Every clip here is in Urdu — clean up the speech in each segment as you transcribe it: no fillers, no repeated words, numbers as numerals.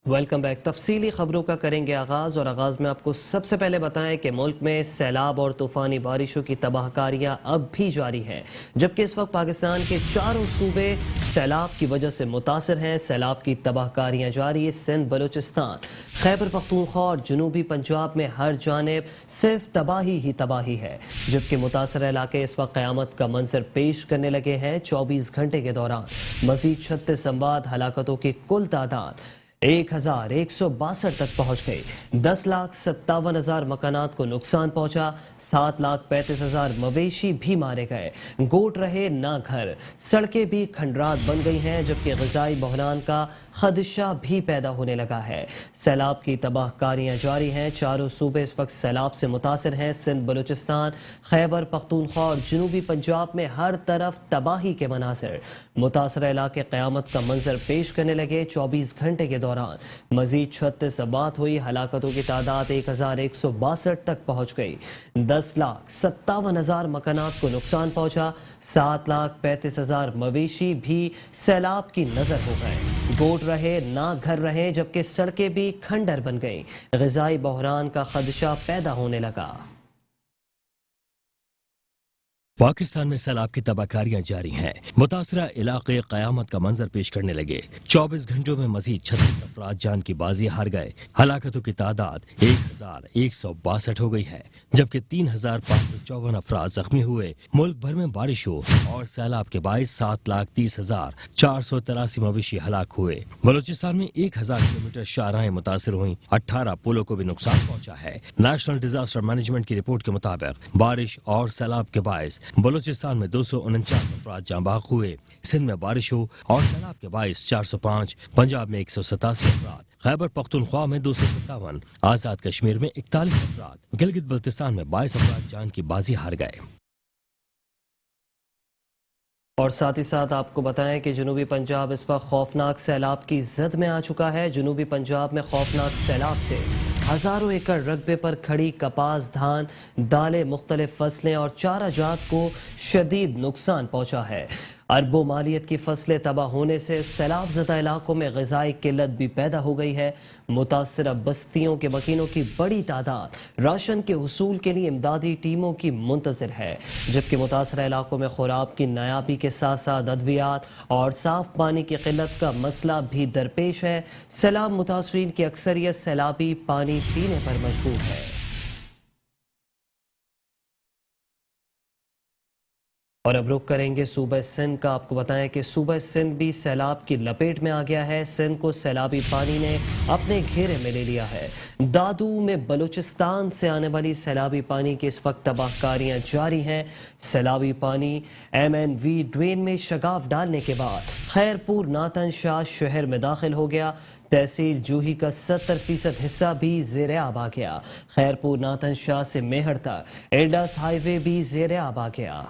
Welcome back. تفصیلی خبروں کا کریں گے آغاز، اور آغاز میں آپ کو سب سے پہلے بتائیں کہ ملک میں سیلاب اور طوفانی بارشوں کی تباہ کاریاں اب بھی جاری ہیں، جبکہ اس وقت پاکستان کے چاروں صوبے سیلاب کی وجہ سے متاثر ہیں۔ سیلاب کی تباہ کاریاں جاری، سندھ، بلوچستان، خیبر پختونخوا اور جنوبی پنجاب میں ہر جانب صرف تباہی ہی تباہی ہے، جبکہ متاثرہ علاقے اس وقت قیامت کا منظر پیش کرنے لگے ہیں۔ 24 گھنٹے کے دوران مزید 36 اموات، ہلاکتوں کی کل تعداد 1162 تک پہنچ گئی۔ 10,57,000 مکانات کو نقصان پہنچا، 7,35,000 مویشی بھی مارے گئے، گوٹ رہے نہ گھر، سڑکیں بھی کھنڈرات بن گئی ہیں، جبکہ غذائی بحران کا خدشہ بھی پیدا ہونے لگا ہے۔ سیلاب کی تباہ کاریاں جاری ہیں، چاروں صوبے اس وقت سیلاب سے متاثر ہیں۔ سندھ، بلوچستان، خیبر پختونخوا اور جنوبی پنجاب میں ہر طرف تباہی کے مناظر، متاثرہ علاقے قیامت کا منظر پیش کرنے لگے۔ 24 گھنٹے کے دوران مزید 36 اموات ہوئی، ہلاکتوں کی تعداد 1162 تک پہنچ گئی، 10,57,000 مکانات کو نقصان پہنچا، 7,35,000 مویشی بھی سیلاب کی نظر ہو گئے، گوٹ رہے نہ گھر رہے، جبکہ سڑکیں بھی کھنڈر بن گئیں، غذائی بحران کا خدشہ پیدا ہونے لگا۔ پاکستان میں سیلاب کی تباہ کاریاں جاری ہیں، متاثرہ علاقے قیامت کا منظر پیش کرنے لگے۔ 24 گھنٹوں میں مزید 36 افراد جان کی بازی ہار گئے، ہلاکتوں کی تعداد 1162 ہو گئی ہے، جبکہ 3,554 افراد زخمی ہوئے۔ ملک بھر میں بارشوں اور سیلاب کے باعث 7,30,483 مویشی ہلاک ہوئے۔ بلوچستان میں 1,000 کلومیٹر شاہراہیں متاثر ہوئیں، 18 پلوں کو بھی نقصان پہنچا ہے۔ نیشنل ڈیزاسٹر مینجمنٹ کی رپورٹ کے مطابق بارش اور سیلاب کے باعث بلوچستان میں 249 افراد جاں بحق ہوئے، سندھ میں بارشوں اور سیلاب کے باعث 405، پنجاب میں 187 افراد، خیبر پختونخوا میں 257، آزاد کشمیر میں 41 افراد، گلگت بلتستان میں 22 افراد جان کی بازی ہار گئے۔ اور ساتھ ہی ساتھ آپ کو بتائیں کہ جنوبی پنجاب اس وقت خوفناک سیلاب کی زد میں آ چکا ہے۔ جنوبی پنجاب میں خوفناک سیلاب سے ہزاروں ایکڑ رقبے پر کھڑی کپاس، دھان، دالیں، مختلف فصلیں اور چارہ جات کو شدید نقصان پہنچا ہے۔ اربوں مالیت کی فصلیں تباہ ہونے سے سیلاب زدہ علاقوں میں غذائی قلت بھی پیدا ہو گئی ہے۔ متاثرہ بستیوں کے مکینوں کی بڑی تعداد راشن کے حصول کے لیے امدادی ٹیموں کی منتظر ہے، جبکہ متاثرہ علاقوں میں خوراک کی نایابی کے ساتھ ساتھ ادویات اور صاف پانی کی قلت کا مسئلہ بھی درپیش ہے۔ سیلاب متاثرین کی اکثریت سیلابی پانی پینے پر مجبور ہے۔ اور اب رخ کریں گے صوبہ سندھ کا۔ آپ کو بتائیں کہ صوبہ سندھ بھی سیلاب کی لپیٹ میں آ گیا ہے۔ سندھ کو سیلابی پانی نے اپنے گھیرے میں لے لیا ہے۔ دادو میں بلوچستان سے آنے والی سیلابی پانی کی اس وقت تباہ کاریاں جاری ہیں۔ سیلابی پانی MNV ڈوین میں شگاف ڈالنے کے بعد خیرپور ناتن شاہ شہر میں داخل ہو گیا۔ تحصیل جوہی کا 70% حصہ بھی زیر آب آ گیا۔ خیرپور ناتن شاہ سے میہر تک انڈس ہائی وے بھی زیر آب آ گیا۔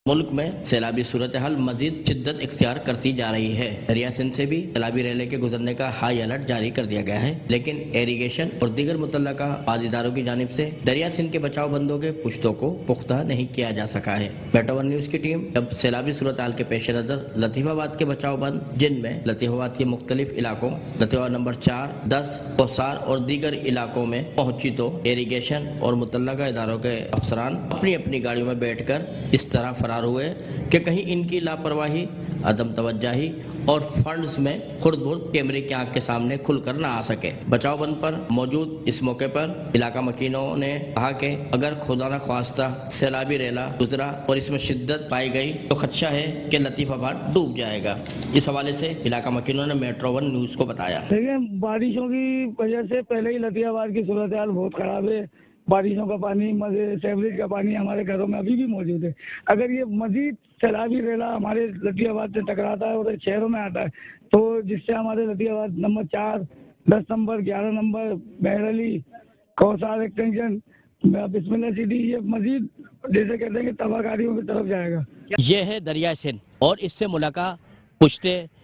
ملک میں سیلابی صورتحال مزید شدت اختیار کرتی جا رہی ہے۔ دریا سندھ سے بھی سیلابی ریلے کے گزرنے کا ہائی الرٹ جاری کر دیا گیا ہے، لیکن ایریگیشن اور دیگر متعلقہ پاسداروں کی جانب سے دریا سندھ کے بچاؤ بندوں کے پشتوں کو پختہ نہیں کیا جا سکا ہے۔ بیٹا ون نیوز کی ٹیم جب سیلابی صورتحال کے پیش نظر لطیف آباد کے بچاؤ بند، جن میں لطیف آباد کے مختلف علاقوں، لطیف آباد نمبر 4، 10، کوسار اور دیگر علاقوں میں پہنچی تو ایریگیشن اور متعلقہ اداروں کے افسران اپنی اپنی گاڑیوں میں بیٹھ کر اس طرح فرار ہوئے کہ کہیں ان کی لاپرواہی، عدم توجہی اور فنڈز میں خرد برد کیمرے کی آنکھ کے سامنے کھل کر نہ آ سکے۔ بچاؤ بند پر موجود اس موقع پر علاقہ مکینوں نے کہا کہ اگر خدا نہ خواستہ سیلابی ریلا گزرا اور اس میں شدت پائی گئی تو خدشہ ہے کہ لطیف آباد ڈوب جائے گا۔ اس حوالے سے علاقہ مکینوں نے میٹرو ون نیوز کو بتایا۔ دیکھیں، بارشوں کی وجہ سے پہلے ہی لطیف آباد کی صورتحال بہت خراب ہے۔ بارشوں کا پانی، سیوریج کا پانی ہمارے گھروں میں ابھی بھی موجود ہے۔ اگر یہ مزید سیلابی ریلا ہمارے لطیف آباد سے ٹکراتا ہے اور شہروں میں آتا ہے تو جس سے ہمارے لطیف آباد نمبر 4، 10 نمبر، 11 نمبر، بہر علی، کوسار ایکسٹینشن، بسم اللہ سٹی، یہ مزید جیسے کہتے ہیں کہ تباہ کاریوں کی طرف جائے گا۔ یہ ہے دریا سندھ اور اس سے ملکہ پشتے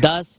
10,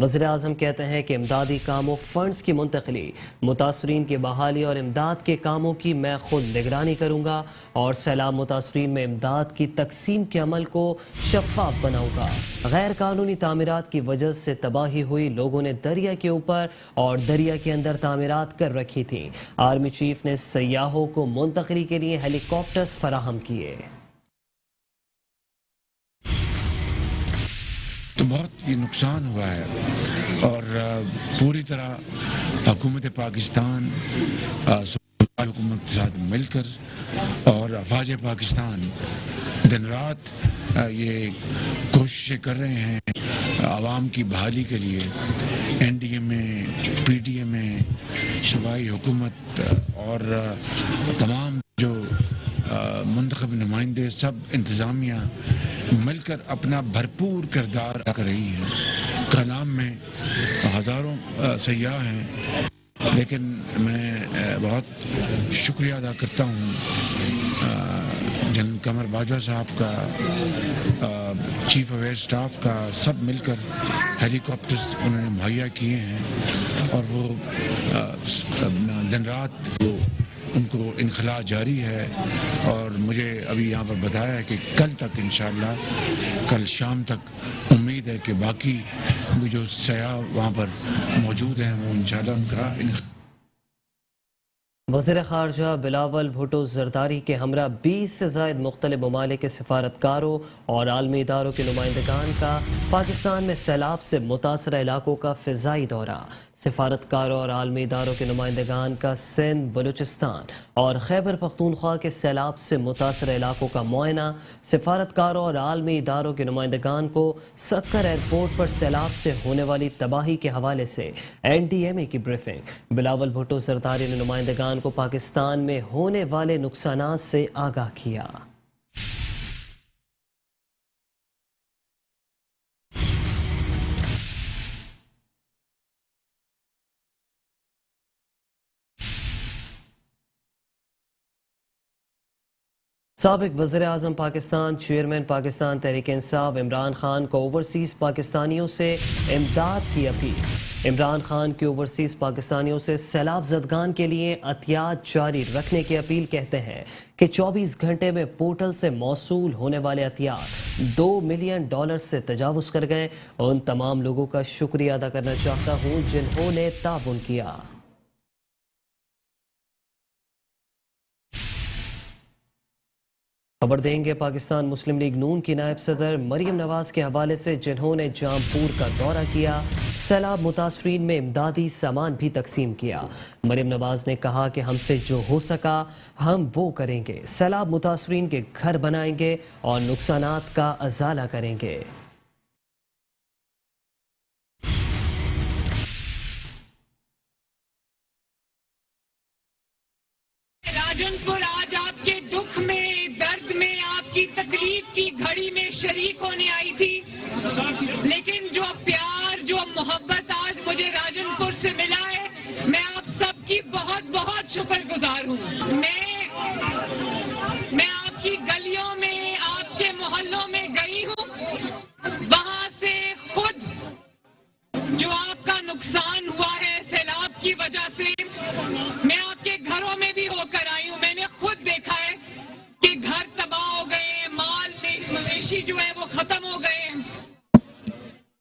وزیر اعظم کہتے ہیں کہ امدادی کاموں فنڈز کی منتقلی، متاثرین کی بحالی اور امداد کے کاموں کی میں خود نگرانی کروں گا اور سیلاب متاثرین میں امداد کی تقسیم کے عمل کو شفاف بناؤں گا۔ غیر قانونی تعمیرات کی وجہ سے تباہی ہوئی، لوگوں نے دریا کے اوپر اور دریا کے اندر تعمیرات کر رکھی تھیں۔ آرمی چیف نے سیاحوں کو منتقلی کے لیے ہیلی کاپٹرز فراہم کیے۔ تو بہت یہ نقصان ہوا ہے اور پوری طرح حکومت پاکستان، صوبائی حکومت کے ساتھ مل کر اور افواج پاکستان دن رات یہ کوششیں کر رہے ہیں عوام کی بحالی کے لیے۔ این ڈی اے میں، پی ڈی اے میں، صوبائی حکومت اور تمام جو منتخب نمائندے، سب انتظامیہ مل کر اپنا بھرپور کردار ادا کر رہی ہے۔ کلام میں ہزاروں سیاح ہیں، لیکن میں بہت شکریہ ادا کرتا ہوں جنرل قمر باجوہ صاحب کا، چیف اویئر سٹاف کا، سب مل کر ہیلی کاپٹرز انہوں نے مہیا کیے ہیں اور وہ دن رات ان کو انخلاء جاری ہے۔ اور مجھے ابھی یہاں پر بتایا ہے کہ کل تک انشاءاللہ، کل شام تک امید ہے کہ باقی جو سیاح وہاں پر موجود ہیں وہ انشاءاللہ ان کا وزیر خارجہ بلاول بھٹو زرداری کے ہمراہ 20 سے زائد مختلف ممالک کے سفارتکاروں اور عالمی اداروں کے نمائندگان کا پاکستان میں سیلاب سے متاثرہ علاقوں کا فضائی دورہ۔ سفارتکاروں اور عالمی اداروں کے نمائندگان کا سندھ، بلوچستان اور خیبر پختونخوا کے سیلاب سے متاثرہ علاقوں کا معائنہ۔ سفارتکاروں اور عالمی اداروں کے نمائندگان کو سکر ایئرپورٹ پر سیلاب سے ہونے والی تباہی کے حوالے سے این ڈی ایم اے کی بریفنگ۔ بلاول بھٹو زرداری نے نمائندگان کو پاکستان میں ہونے والے نقصانات سے آگاہ کیا۔ سابق وزیر اعظم پاکستان، چیئرمین پاکستان تحریک انصاف عمران خان کو اوورسیز پاکستانیوں سے امداد کی اپیل۔ عمران خان کی اوورسیز پاکستانیوں سے سیلاب زدگان کے لیے عطیات جاری رکھنے کی اپیل، کہتے ہیں کہ 24 گھنٹے میں پورٹل سے موصول ہونے والے عطیات $2 ملین سے تجاوز کر گئے۔ ان تمام لوگوں کا شکریہ ادا کرنا چاہتا ہوں جنہوں نے تعاون کیا۔ خبر دیں گے پاکستان مسلم لیگ نون کی نائب صدر مریم نواز کے حوالے سے، جنہوں نے جام پور کا دورہ کیا، سیلاب متاثرین میں امدادی سامان بھی تقسیم کیا۔ مریم نواز نے کہا کہ ہم سے جو ہو سکا ہم وہ کریں گے، سیلاب متاثرین کے گھر بنائیں گے اور نقصانات کا ازالہ کریں گے۔ راجن پور آج آپ کے دکھ میں، درد میں، آپ کی تکلیف کی گھڑی میں شریک ہونے آئی تھی، لیکن جو پیار، جو محبت آج مجھے راجن پور سے ملا ہے، میں آپ سب کی بہت بہت شکر گزار ہوں۔ میں آپ کی گلیوں میں، آپ کے محلوں میں گئی ہوں، وہاں سے خود جو آپ کا نقصان ہوا ہے سیلاب کی وجہ سے، میں آپ کے گھروں میں بھی ہو کر آئی ہوں، میں نے خود دیکھا ہے کہ گھر تباہ ہو گئے، مال مویشی جو ہے وہ ختم ہو گئے،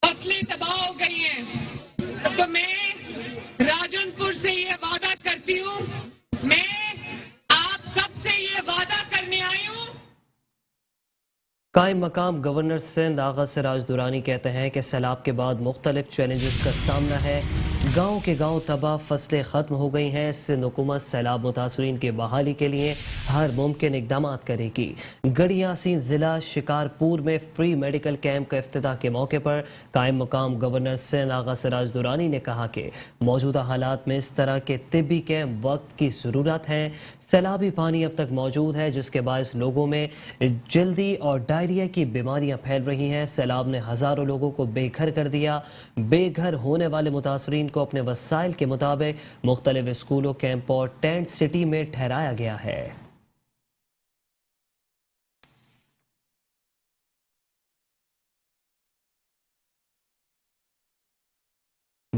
فصلیں تباہ ہو گئی ہیں۔ تو میں راجن پور سے یہ وعدہ کرتی ہوں، میں آپ سب سے یہ وعدہ کرنے آئی ہوں۔ قائم مقام گورنر سندھ آغا سراج درانی کہتے ہیں کہ سیلاب کے بعد مختلف چیلنجز کا سامنا ہے۔ گاؤں کے گاؤں تباہ، فصلیں ختم ہو گئی ہیں۔ سندھ حکومت سیلاب متاثرین کی بحالی کے لیے ہر ممکن اقدامات کرے گی۔ گڑھی یاسین ضلع شکارپور میں فری میڈیکل کیمپ کا افتتاح کے موقع پر قائم مقام گورنر سندھ آغا سراج درانی نے کہا کہ موجودہ حالات میں اس طرح کے طبی کیمپ وقت کی ضرورت ہے۔ سیلابی پانی اب تک موجود ہے، جس کے باعث لوگوں میں جلدی اور ڈائریا کی بیماریاں پھیل رہی ہیں۔ سیلاب نے ہزاروں لوگوں کو بے گھر کر دیا۔ بے گھر ہونے والے متاثرین کو اپنے وسائل کے مطابق مختلف اسکولوں، کیمپ اور ٹینٹ سٹی میں ٹھہرایا گیا ہے۔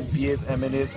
MPAs, MNAs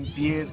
MPAs,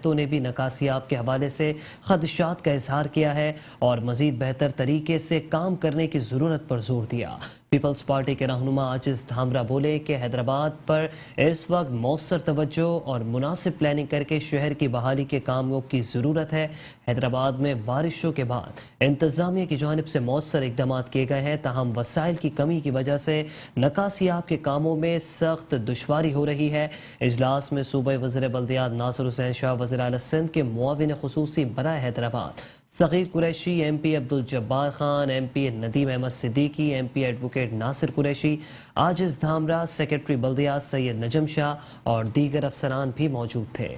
ماتحتوں نے بھی نکاسیاب کے حوالے سے خدشات کا اظہار کیا ہے اور مزید بہتر طریقے سے کام کرنے کی ضرورت پر زور دیا۔ پیپلز پارٹی کے رہنما عاجز دھامرا بولے کہ حیدرآباد پر اس وقت مؤثر توجہ اور مناسب پلاننگ کر کے شہر کی بحالی کے کاموں کی ضرورت ہے۔ حیدرآباد میں بارشوں کے بعد انتظامیہ کی جانب سے مؤثر اقدامات کیے گئے ہیں، تاہم وسائل کی کمی کی وجہ سے نکاسیاب کے کاموں میں سخت دشواری ہو رہی ہے۔ اجلاس میں صوبائی وزیر بلدیات ناصر حسین شاہ، وزیر اعلی سندھ کے معاون خصوصی برائے Hyderabad Saghir Qureshi, M P Abdul Jabbar Khan, M P Nadeem Ahmed Siddiqui, M P advocate Nasir Qureshi, Ajiz Dhamra, secretary بلدیات سید نجم شاہ اور دیگر افسران بھی موجود تھے۔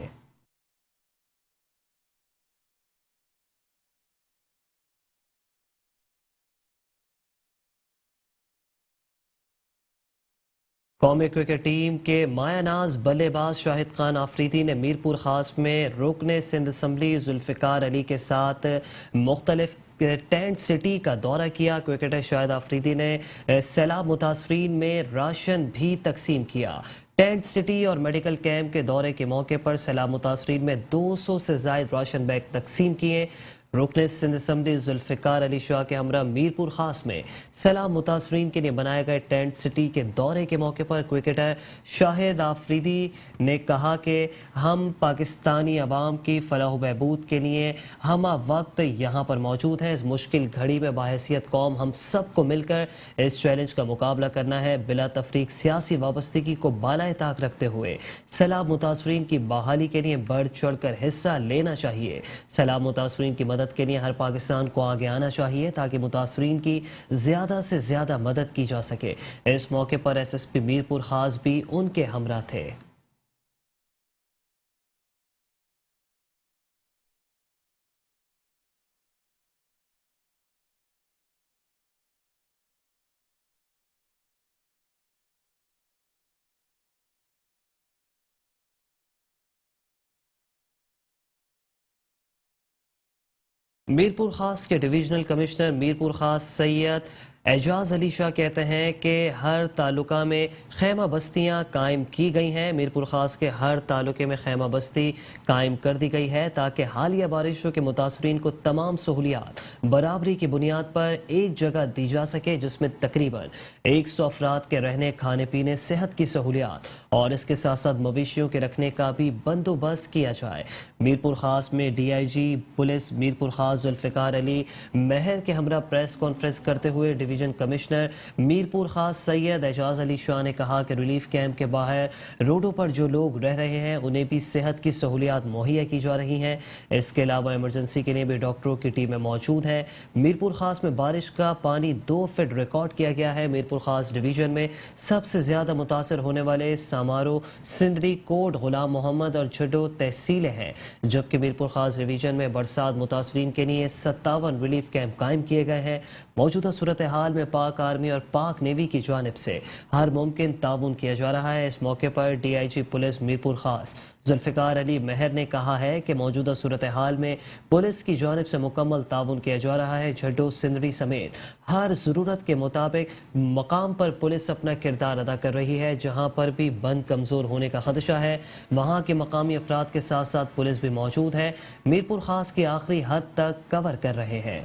قومی کرکٹ ٹیم کے مایہ ناز بلے باز شاہد خان آفریدی نے میرپور خاص میں رکن سندھ اسمبلی ذوالفقار علی کے ساتھ مختلف ٹینٹ سٹی کا دورہ کیا۔ کرکٹر شاہد آفریدی نے سیلاب متاثرین میں راشن بھی تقسیم کیا۔ ٹینٹ سٹی اور میڈیکل کیمپ کے دورے کے موقع پر سیلاب متاثرین میں 200 سے زائد راشن بیگ تقسیم کیے۔ رکن سندھ اسمبلی ذوالفقار علی شاہ کے ہمراہ میرپور خاص میں سیلاب متاثرین کے لیے بنائے گئے ٹینٹ سٹی کے دورے کے موقع پر کرکٹر شاہد آفریدی نے کہا کہ ہم پاکستانی عوام کی فلاح و بہبود کے لیے ہمہ وقت یہاں پر موجود ہیں۔ اس مشکل گھڑی میں باحیثیت قوم ہم سب کو مل کر اس چیلنج کا مقابلہ کرنا ہے۔ بلا تفریق سیاسی وابستگی کو بالائے طاق رکھتے ہوئے سیلاب متاثرین کی بحالی کے لیے بڑھ چڑھ کر حصہ لینا چاہیے۔ سیلاب متاثرین کی مدد کے لیے ہر پاکستان کو آگے آنا چاہیے تاکہ متاثرین کی زیادہ سے زیادہ مدد کی جا سکے۔ اس موقع پر ایس ایس پی میرپور خاص بھی ان کے ہمراہ تھے۔ میرپور خاص کے ڈویژنل کمشنر میرپور خاص سید اعجاز علی شاہ کہتے ہیں کہ ہر تعلقہ میں خیمہ بستیاں قائم کی گئی ہیں۔ میرپور خاص کے ہر تعلقے میں خیمہ بستی قائم کر دی گئی ہے تاکہ حالیہ بارشوں کے متاثرین کو تمام سہولیات برابری کی بنیاد پر ایک جگہ دی جا سکے، جس میں تقریباً 100 افراد کے رہنے، کھانے پینے، صحت کی سہولیات اور اس کے ساتھ ساتھ مویشیوں کے رکھنے کا بھی بندوبست کیا جائے۔ میرپور خاص میں D I G police Mirpur Khas Zulfiqar علی مہر کے ہمراہ پریس کانفرنس کرتے ہوئے ڈویژن کمشنر میرپور خاص سید اعجاز علی شاہ نے کہا کہ ریلیف کیمپ کے باہر روڈوں پر جو لوگ رہ رہے ہیں انہیں بھی صحت کی سہولیات مہیا کی جا رہی ہیں۔ اس کے علاوہ ایمرجنسی کے لیے بھی ڈاکٹروں کی ٹیمیں موجود ہیں۔ میرپور خاص میں بارش کا پانی 2 فٹ ریکارڈ کیا گیا ہے۔ میرپور خاص ڈویژن میں سب سے زیادہ متاثر ہونے والے سامارو، سندری، کوٹ، غلام محمد اور جھڈو تحصیلیں ہیں، جبکہ میرپور خاص ڈویژن میں برسات متاثرین کے لیے 57 ریلیف کیمپ قائم کیے گئے ہیں۔ موجودہ صورتحال میں پاک آرمی اور پاک نیوی کی جانب سے ہر ممکن تعاون کیا جا رہا ہے۔ اس موقع پر D I G police Mirpur Khas Zulfiqar علی مہر نے کہا ہے کہ موجودہ صورتحال میں پولیس کی جانب سے مکمل تعاون کیا جا رہا ہے۔ جھڈو، سندری سمیت ہر ضرورت کے مطابق مقام پر پولیس اپنا کردار ادا کر رہی ہے۔ جہاں پر بھی بند کمزور ہونے کا خدشہ ہے وہاں کے مقامی افراد کے ساتھ ساتھ پولیس بھی موجود ہے، میرپور خاص کی آخری حد تک کور کر رہے ہیں۔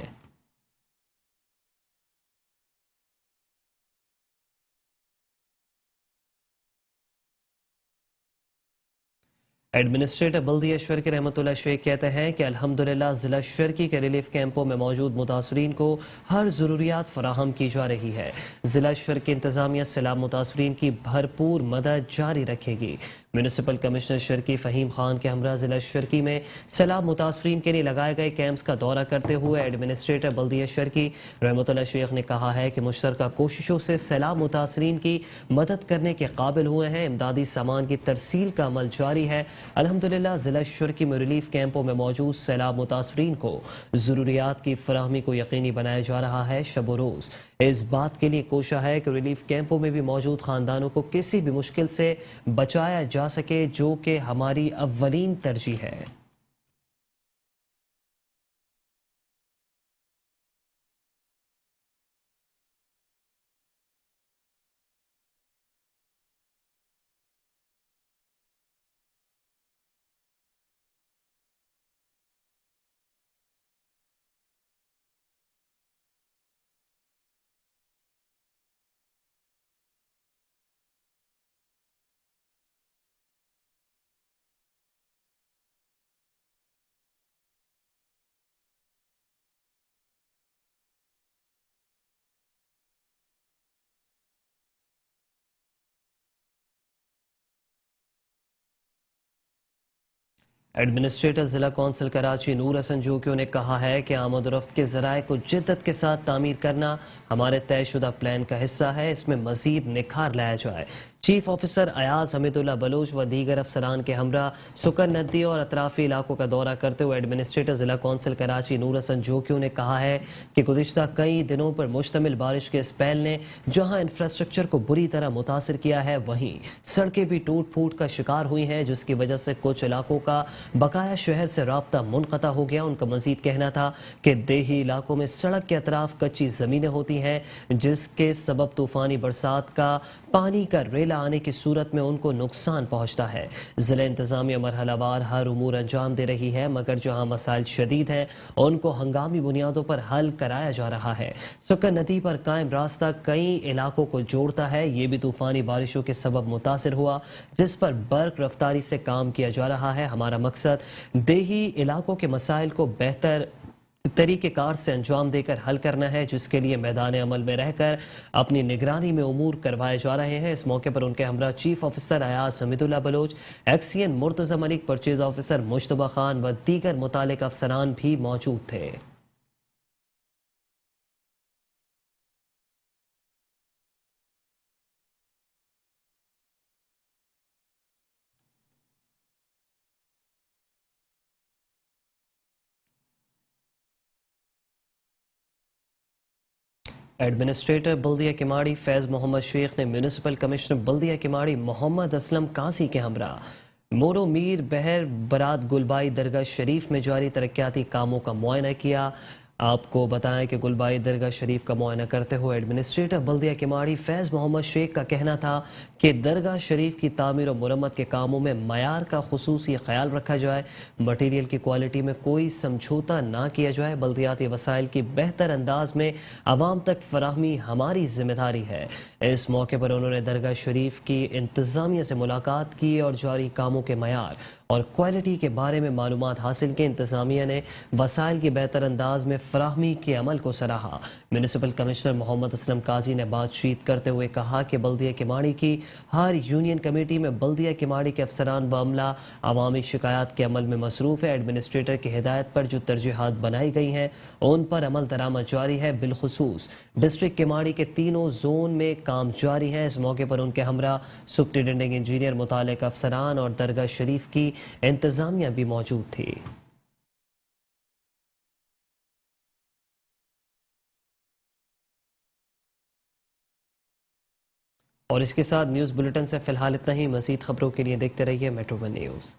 ایڈمنسٹریٹر بلدیہ شرکی رحمت اللہ شیخ کہتے ہیں کہ الحمدللہ ضلع شرکی کے ریلیف کیمپوں میں موجود متاثرین کو ہر ضروریات فراہم کی جا رہی ہے۔ ضلع شرکی انتظامیہ سیلاب متاثرین کی بھرپور مدد جاری رکھے گی۔ میونسپل کمشنر شرکی فہیم خان کے ہمراہ ضلع شرکی میں سیلاب متاثرین کے لیے لگائے گئے کیمپس کا دورہ کرتے ہوئے ایڈمنسٹریٹر بلدیہ شرکی رحمت اللہ شیخ نے کہا ہے کہ مشترکہ کوششوں سے سیلاب متاثرین کی مدد کرنے کے قابل ہوئے ہیں۔ امدادی سامان کی ترسیل کا عمل جاری ہے۔ الحمدللہ ضلع شرکی میں ریلیف کیمپوں میں موجود سیلاب متاثرین کو ضروریات کی فراہمی کو یقینی بنایا جا رہا ہے۔ شب و روز اس بات کے لیے کوشاں ہے کہ ریلیف کیمپوں میں بھی موجود خاندانوں کو کسی بھی مشکل سے بچایا جا سکے، جو کہ ہماری اولین ترجیح ہے۔ ایڈمنسٹریٹر ضلع کونسل کراچی نور حسن جوکیو نے کہا ہے کہ آمد و رفت کے ذرائع کو جدت کے ساتھ تعمیر کرنا ہمارے طے شدہ پلان کا حصہ ہے، اس میں مزید نکھار لایا جائے۔ چیف آفیسر ایاز حمید اللہ بلوچ و دیگر افسران کے ہمراہ سکر ندی اور اطرافی علاقوں کا دورہ کرتے ہوئے ایڈمنسٹریٹر ضلع کونسل کراچی نور حسن جوکیو نے کہا ہے کہ گزشتہ کئی دنوں پر مشتمل بارش کے اسپیل نے جہاں انفراسٹرکچر کو بری طرح متاثر کیا ہے، وہیں سڑکیں بھی ٹوٹ پھوٹ کا شکار ہوئی ہیں، جس کی وجہ سے کچھ علاقوں کا بقایا شہر سے رابطہ منقطع ہو گیا۔ ان کا مزید کہنا تھا کہ دیہی علاقوں میں سڑک کے اطراف کچی زمینیں ہوتی ہیں، جس کے سبب طوفانی برسات کا پانی کا ریلا آنے کی صورت میں ان کو نقصان پہنچتا ہے۔ ضلع انتظامیہ مرحلہ وار ہر امور انجام دے رہی ہے، مگر جہاں مسائل شدید ہیں ان کو ہنگامی بنیادوں پر حل کرایا جا رہا ہے۔ سکر ندی پر قائم راستہ کئی علاقوں کو جوڑتا ہے، یہ بھی طوفانی بارشوں کے سبب متاثر ہوا، جس پر برق رفتاری سے کام کیا جا رہا ہے۔ ہمارا مقصد دیہی علاقوں کے مسائل کو بہتر طریقہ کار سے انجام دے کر حل کرنا ہے، جس کے لیے میدان عمل میں رہ کر اپنی نگرانی میں امور کروائے جا رہے ہیں۔ اس موقع پر ان کے ہمراہ چیف آفیسر ایاز حمید اللہ بلوچ، ایکسین مرتضی ملک، پرچیز آفیسر مجتبی خان و دیگر متعلقہ افسران بھی موجود تھے۔ ایڈمنسٹریٹر بلدیہ کماڑی فیض محمد شیخ نے میونسپل کمشنر بلدیہ کماڑی محمد اسلم قاضی کے ہمراہ مورو میر بہر برات گلبائی درگاہ شریف میں جاری ترقیاتی کاموں کا معائنہ کیا۔ آپ کو بتائیں کہ گلبائی درگاہ شریف کا معائنہ کرتے ہوئے ایڈمنسٹریٹر بلدیہ کماڑی فیض محمد شیخ کا کہنا تھا کہ درگاہ شریف کی تعمیر و مرمت کے کاموں میں معیار کا خصوصی خیال رکھا جائے، مٹیریل کی کوالٹی میں کوئی سمجھوتا نہ کیا جائے، بلدیاتی وسائل کی بہتر انداز میں عوام تک فراہمی ہماری ذمہ داری ہے۔ اس موقع پر انہوں نے درگاہ شریف کی انتظامیہ سے ملاقات کی اور جاری کاموں کے معیار اور کوالٹی کے بارے میں معلومات حاصل کی۔ انتظامیہ نے وسائل کی بہتر انداز میں فراہمی کے عمل کو سراہا۔ میونسپل کمشنر محمد اسلم قاضی نے بات چیت کرتے ہوئے کہا کہ بلدیہ کماڑی کی ہر یونین کمیٹی میں بلدیہ کماڑی کے افسران و عملہ عوامی شکایات کے عمل میں مصروف ہے۔ ایڈمنسٹریٹر کی ہدایت پر جو ترجیحات بنائی گئی ہیں ان پر عمل درآمد جاری ہے، بالخصوص ڈسٹرکٹ کماڑی کے تینوں زون میں کام جاری ہے۔ اس موقع پر ان کے ہمراہ سپرنٹینڈنگ انجینئر، متعلقہ افسران اور درگاہ شریف کی انتظامیہ بھی موجود تھی۔ اور اس کے ساتھ نیوز بلیٹن سے فی الحال اتنا ہی۔ مزید خبروں کے لیے دیکھتے رہیے میٹرو ون نیوز۔